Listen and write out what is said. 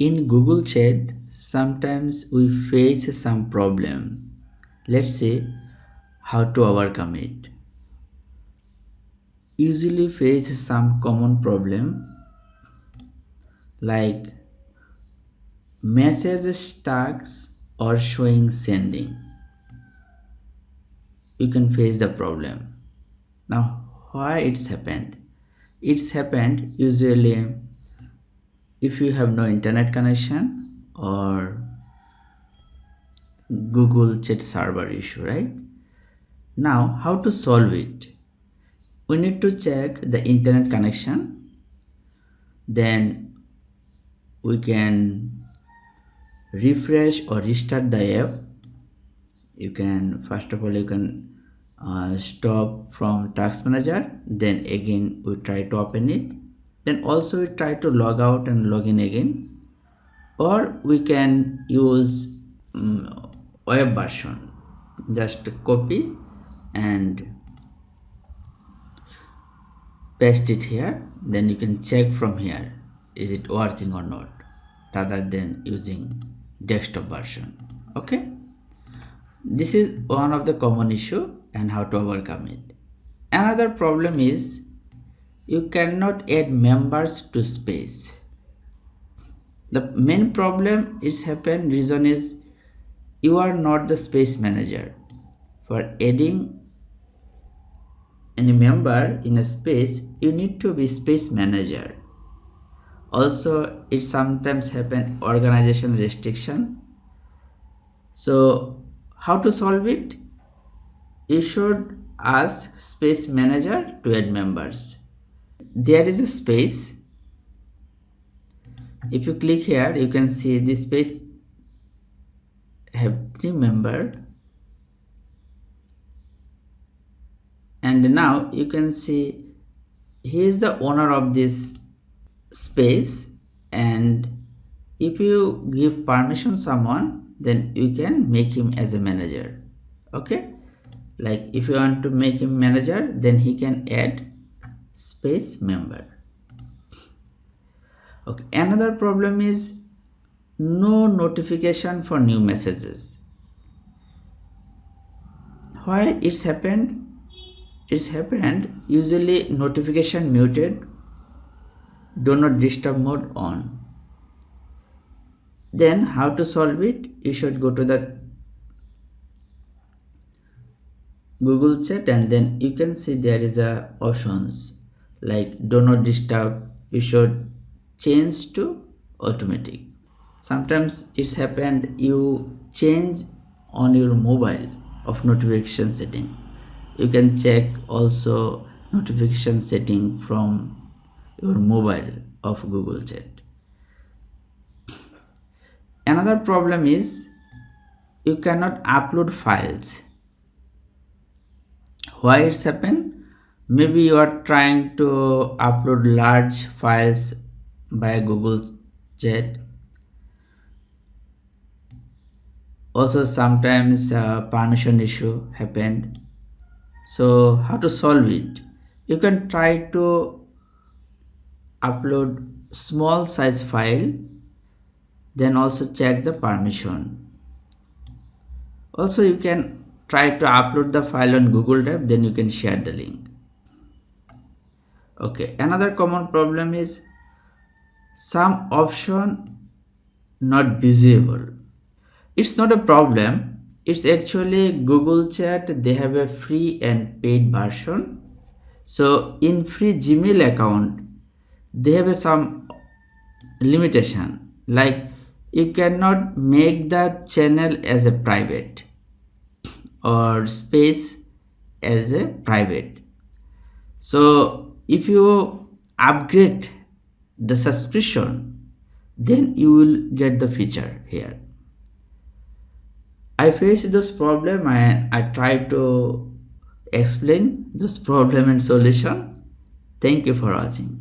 In Google Chat, sometimes we face some problem. Let's see how to overcome it. Usually face some common problem like message stuck or showing sending. You can face the problem. Now, why it's happened? It's happened usually if you have no internet connection or Google Chat server issue, right? Now, how to solve it? We need to check the internet connection. Then we can refresh or restart the app. You can first of all stop from task manager. Then again we try to open it. Then also we try to log out and log in again. Or we can use web version. Just copy and paste it here, then you can check from here is it working or not rather than using desktop version. Okay, this is one of the common issue and how to overcome it. Another problem is you cannot add members to space. The main problem is happen reason is you are not the space manager. For adding any member in a space, you need to be space manager. Also, it sometimes happen organization restriction. So how to solve it? You should ask space manager to add members. There is a space. If you click here, you can see this space have 3 members. And now you can see he is the owner of this space, and if you give permission someone, then you can make him as a manager. Okay, like if you want to make him manager, then he can add space member. Okay, another problem is no notification for new messages. Why it's happened? It's happened usually notification muted, do not disturb mode on. Then how to solve it? You should go to the Google Chat and then you can see there is a options like do not disturb. You should change to automatic. Sometimes it's happened you change on your mobile of notification setting. You can check also notification setting from your mobile of Google Chat. Another problem is you cannot upload files. Why it's happened? Maybe you are trying to upload large files by Google Chat. Also sometimes permission issue happened. So how to solve it? You can try to upload small size file, then also check the permission. Also you can try to upload the file on Google Drive, then you can share the link. Okay, another common problem is some option not visible. It's not a problem, it's actually Google Chat, they have a free and paid version. So in free Gmail account they have some limitation, like you cannot make the channel as a private or space as a private. So if you upgrade the subscription, then you will get the feature here. I face this problem and I try to explain this problem and solution. Thank you for watching.